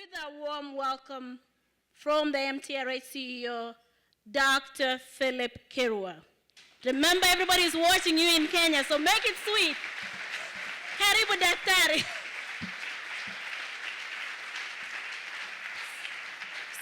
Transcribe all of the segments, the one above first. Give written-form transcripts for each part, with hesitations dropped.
with a warm welcome from the MTRH CEO, Dr. Philip Kirwa. Remember, everybody is watching you in Kenya, so make it sweet. Karibu daktari.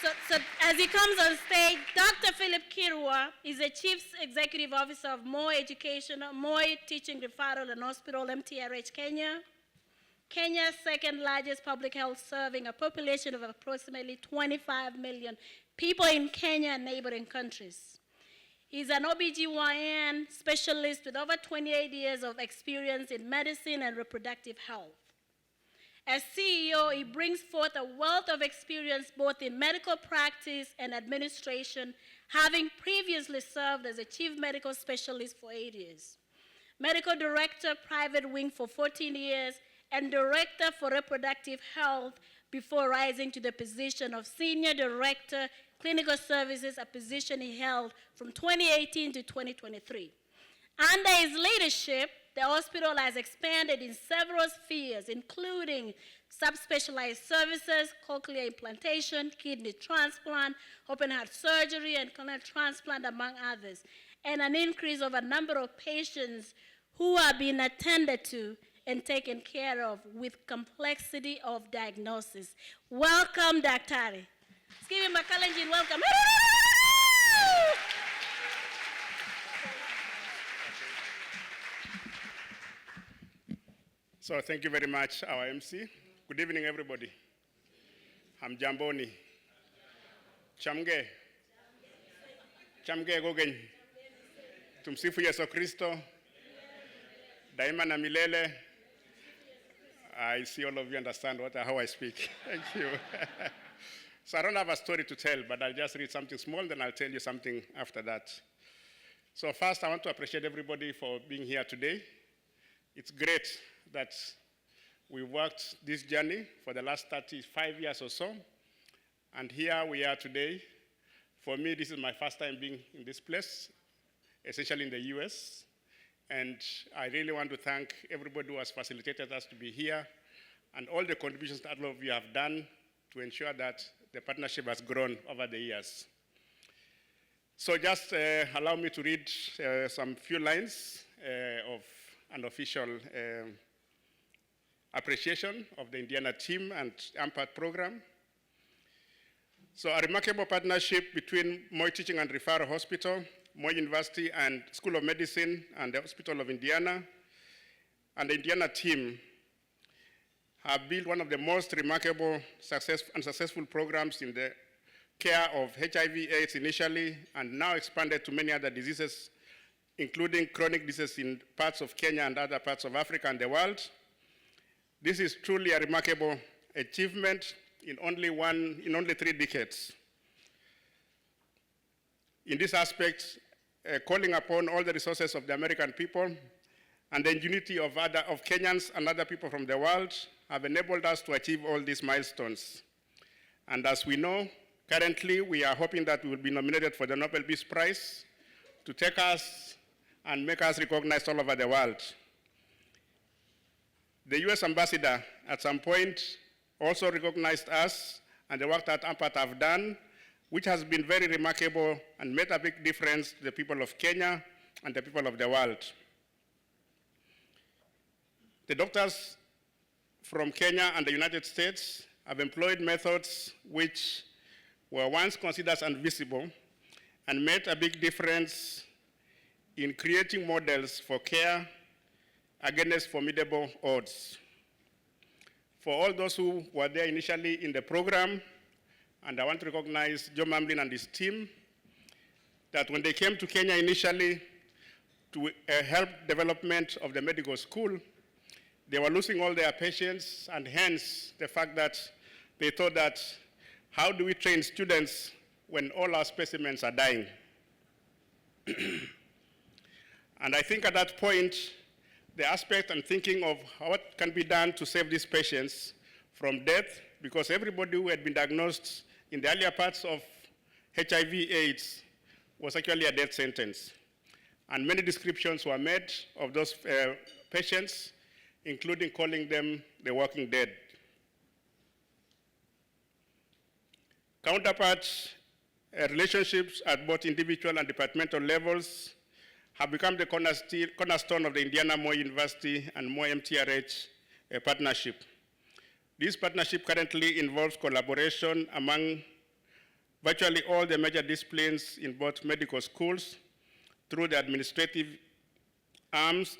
So as he comes on stage, Dr. Philip Kirwa is the Chief Executive Officer of Moi Education, Moi Teaching Referral and Hospital, MTRH Kenya. Kenya's second largest public health, serving a population of approximately 25 million people in Kenya and neighboring countries. He's an OBGYN specialist with over 28 years of experience in medicine and reproductive health. As CEO, he brings forth a wealth of experience both in medical practice and administration, having previously served as a chief medical specialist for 8 years, medical director, private wing for 14 years, and director for reproductive health before rising to the position of senior director, clinical services, a position he held from 2018 to 2023. Under his leadership, the hospital has expanded in several spheres, including subspecialized services, cochlear implantation, kidney transplant, open heart surgery, and corneal transplant, among others, and an increase of a number of patients who are being attended to and taken care of with complexity of diagnosis. Welcome, Daktari. Let's give him a Kalenjin welcome. So thank you very much, our MC. Good evening, everybody. Hamjamboni. Chamge. Chamge gogen. Tumsifu Yesu Kristo. Daima na milele. I see all of you understand how I speak. Thank you. So I don't have a story to tell, but I'll just read something small, then I'll tell you something after that. So first, I want to appreciate everybody for being here today. It's great that we worked this journey for the last 35 years or so, and here we are today. For me, this is my first time being in this place, essentially in the US, and I really want to thank everybody who has facilitated us to be here, and all the contributions that all of you have done to ensure that the partnership has grown over the years. So just allow me to read some few lines of an official appreciation of the Indiana team and AMPAT program. So a remarkable partnership between Moi Teaching and Referral Hospital, Moi University and School of Medicine and the Hospital of Indiana, and the Indiana team have built one of the most remarkable successful programs in the care of HIV/AIDS initially, and now expanded to many other diseases, including chronic diseases in parts of Kenya and other parts of Africa and the world. This is truly a remarkable achievement in only 3 decades. In this aspect, calling upon all the resources of the American people and the ingenuity of Kenyans and other people from the world have enabled us to achieve all these milestones. And as we know, currently we are hoping that we will be nominated for the Nobel Peace Prize to take us and make us recognized all over the world. The US ambassador at some point also recognized us and the work that AMPAT have done, which has been very remarkable and made a big difference to the people of Kenya and the people of the world. The doctors from Kenya and the United States have employed methods which were once considered invisible and made a big difference in creating models for care against formidable odds. For all those who were there initially in the program, and I want to recognize Joe Mamlin and his team, that when they came to Kenya initially to help development of the medical school, they were losing all their patients, and hence the fact that they thought that, how do we train students when all our specimens are dying? And I think at that point, the aspect and thinking of what can be done to save these patients from death, because everybody who had been diagnosed in the earlier parts of HIV/AIDS was actually a death sentence. And many descriptions were made of those patients, including calling them the walking dead. Counterparts, relationships at both individual and departmental levels have become the cornerstone of the Indiana Moy University and Moy MTRH partnership. This partnership currently involves collaboration among virtually all the major disciplines in both medical schools through the administrative arms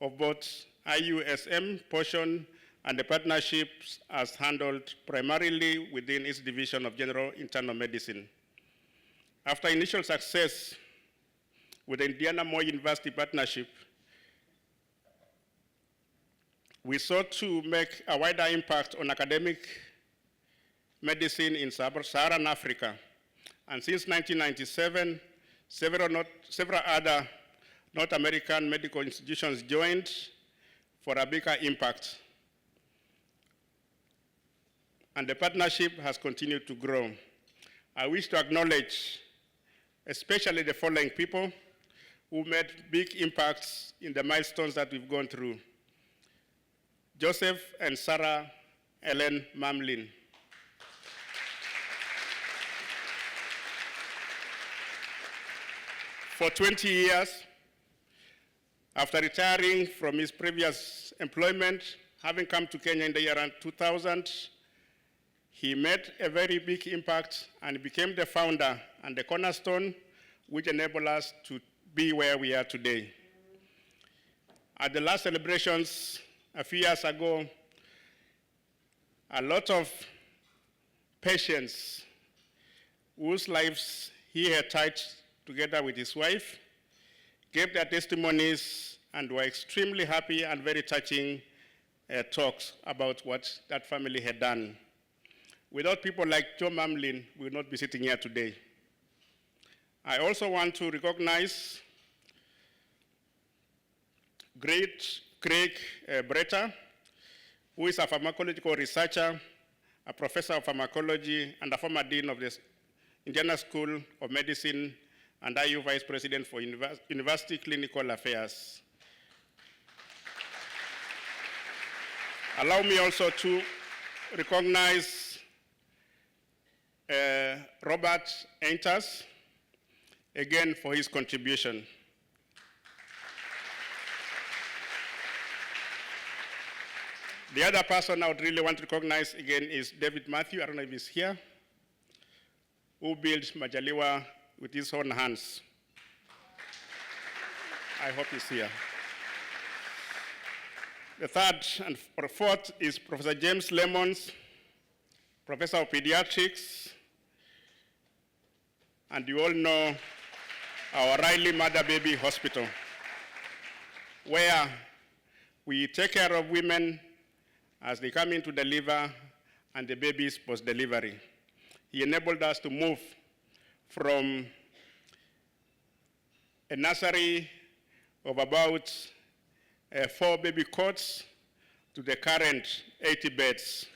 of both IUSM portion, and the partnerships as handled primarily within its division of general internal medicine. After initial success with the Indiana Moy University partnership, we sought to make a wider impact on academic medicine in Sub-Saharan Africa. And since 1997, several other North American medical institutions joined for a bigger impact. And the partnership has continued to grow. I wish to acknowledge especially the following people who made big impacts in the milestones that we've gone through. Joseph and Sarah Ellen Mamlin. For 20 years, after retiring from his previous employment, having come to Kenya in the year 2000, he made a very big impact and became the founder and the cornerstone which enabled us to be where we are today. At the last celebrations a few years ago, a lot of patients whose lives he had touched together with his wife gave their testimonies and were extremely happy and very touching talks about what that family had done. Without people like Joe Mamlin, we would not be sitting here today. I also want to recognize great Craig Bretta, who is a pharmacological researcher, a professor of pharmacology, and a former dean of the Indiana School of Medicine, and IU Vice President for University Clinical Affairs. Allow me also to recognize Robert Enters, again for his contribution. The other person I would really want to recognize again is David Matthew, I don't know if he's here, who built Majaliwa with his own hands. I hope he's here. The third and fourth is Professor James Lemons, Professor of Pediatrics, and you all know our Riley Mother Baby Hospital, where we take care of women as they come in to deliver and the babies post-delivery. He enabled us to move from a nursery of about 4 baby cots to the current 80 beds.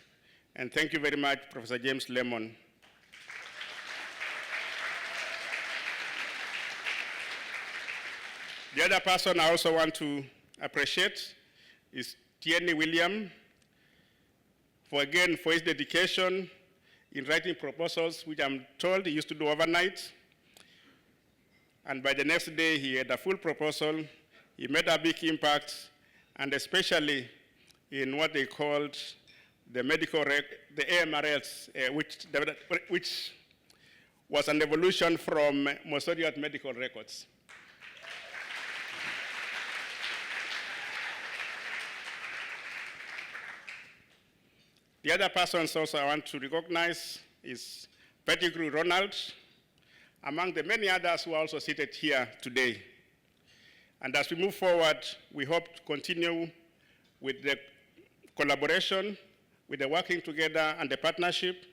And thank you very much, Professor James Lemon. The other person I also want to appreciate is Tierney William, for his dedication in writing proposals, which I'm told he used to do overnight. And by the next day, he had a full proposal. He made a big impact, and especially in what they called the the AMRLs, which was an evolution from Mosoriot medical records. The other persons also I want to recognize is Pettigrew Ronald, among the many others who are also seated here today. And as we move forward, we hope to continue with the collaboration, with the working together and the partnership.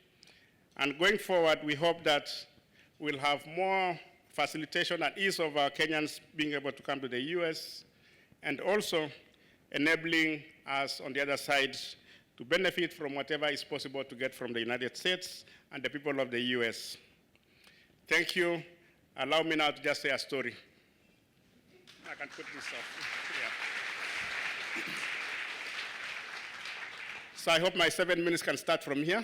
And going forward, we hope that we'll have more facilitation and ease of our Kenyans being able to come to the US, and also enabling us on the other side to benefit from whatever is possible to get from the United States and the people of the US. Thank you. Allow me now to just say a story. I can put this off. Yeah. So I hope my 7 minutes can start from here.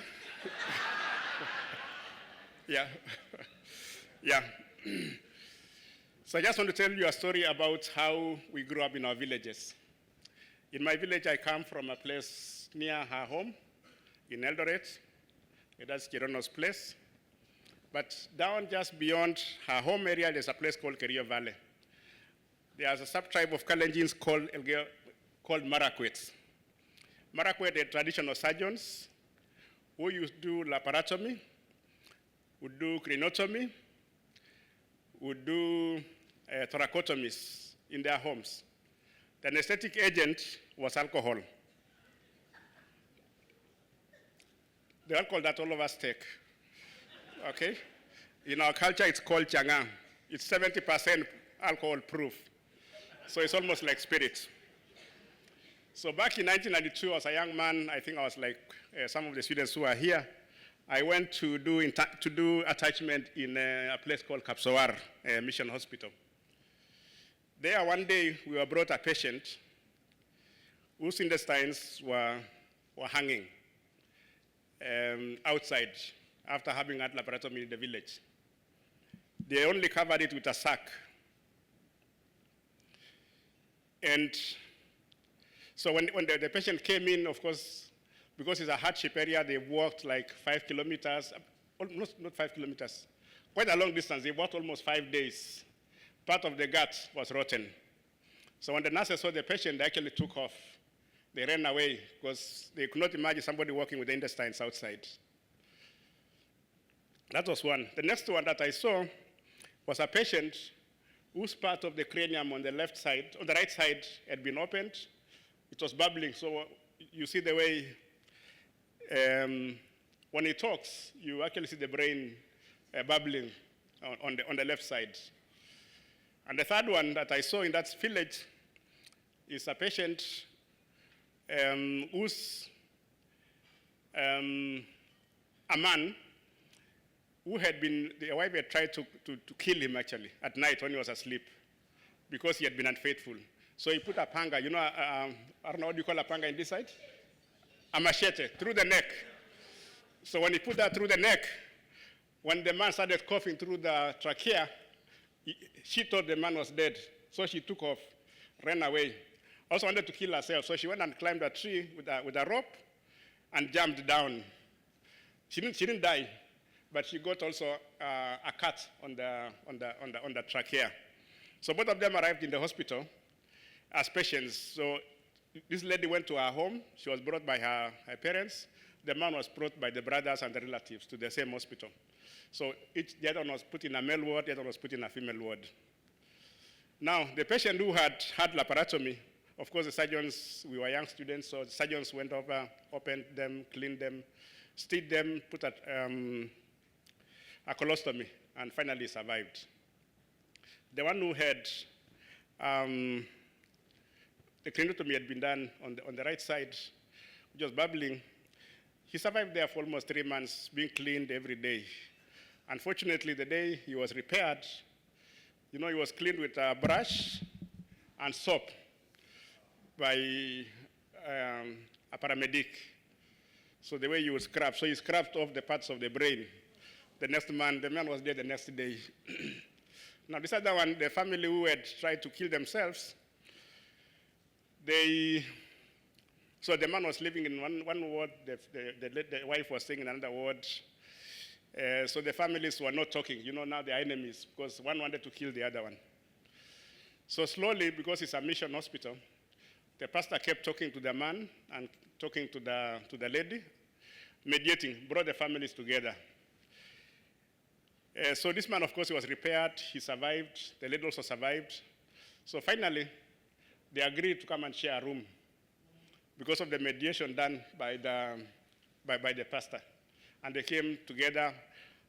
Yeah. Yeah. So I just want to tell you a story about how we grew up in our villages. In my village, I come from a place near her home in Eldoret. That's Gerono's place. But down just beyond her home area, there's a place called Kirwa Valley. There's a sub-tribe of Kalenjins called Marakwets. Marakwet are traditional surgeons who used to do laparotomy, would do craniotomy, would do thoracotomies in their homes. The anesthetic agent was alcohol. The alcohol that all of us take, okay? In our culture, it's called changa. It's 70% alcohol proof. So it's almost like spirit. So back in 1992, as a young man, I think I was like some of the students who are here, I went to do attachment in a place called Kapsowar Mission Hospital. There one day, we were brought a patient whose intestines were hanging outside after having had laparotomy in the village. They only covered it with a sack. And so when the patient came in, of course, because it's a hardship area, they walked like 5 kilometers, not 5 kilometers, quite a long distance. They walked almost 5 days. Part of the gut was rotten. So when the nurses saw the patient, they actually took off. They ran away because they could not imagine somebody walking with the intestines outside. That was one. The next one that I saw was a patient whose part of the cranium on the left side, on the right side, had been opened. It was bubbling. So you see the way when he talks, you actually see the brain bubbling on the left side. And the third one that I saw in that village is a patient who's a man who had been, the wife had tried to kill him actually at night when he was asleep because he had been unfaithful. So he put a panga, you know, I don't know what you call a panga in this side? A machete through the neck. So when he put that through the neck, when the man started coughing through the trachea, she thought the man was dead. So she took off, ran away. Also wanted to kill herself. So she went and climbed a tree with a rope and jumped down. She didn't die, but she got also a cut on the trachea. So both of them arrived in the hospital as patients. So this lady went to her home. She was brought by her parents. The man was brought by the brothers and the relatives to the same hospital. So the other one was put in a male ward, the other one was put in a female ward. Now, the patient who had laparotomy, of course, the surgeons, we were young students, so the surgeons went over, opened them, cleaned them, stitched them, put a colostomy, and finally survived. The one who had the craniotomy had been done on the right side, just bubbling. He survived there for almost 3 months, being cleaned every day. Unfortunately, the day he was repaired, you know, he was cleaned with a brush and soap by a paramedic. So the way you would scrub, so he scrubbed off the parts of the brain. The man was dead the next day. Now this other one, the family who had tried to kill themselves, so the man was living in one ward, the wife was staying in another ward. So the families were not talking. You know, now they are enemies because one wanted to kill the other one. So slowly, because it's a mission hospital, the pastor kept talking to the man and talking to the lady, mediating, brought the families together. So this man, of course, he was repaired. He survived. The lady also survived. So finally, they agreed to come and share a room because of the mediation done by the pastor. And they came together.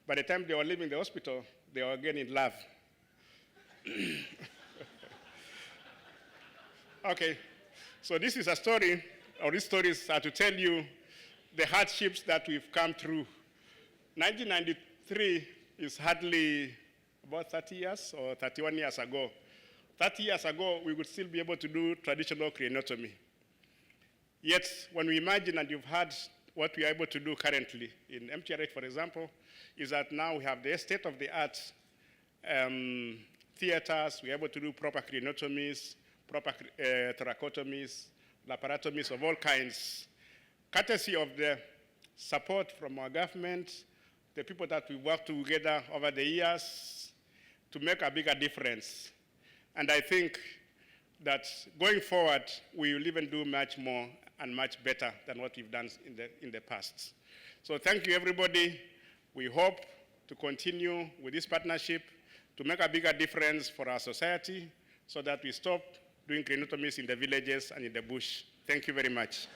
By the time they were leaving the hospital, they were again in love. Okay, so this is a story, or these stories are to tell you the hardships that we've come through. 1993 is hardly about 30 years or 31 years ago. 30 years ago, we would still be able to do traditional craniotomy. Yet, when we imagine, and you've heard what we are able to do currently in MTRH, for example, is that now we have the state-of-the-art theaters. We're able to do proper craniotomies, proper thoracotomies, laparotomies of all kinds, courtesy of the support from our government, the people that we worked together over the years to make a bigger difference. And I think that going forward, we will even do much more and much better than what we've done in the past. So thank you, everybody. We hope to continue with this partnership to make a bigger difference for our society so that we stop doing craniotomies in the villages and in the bush. Thank you very much.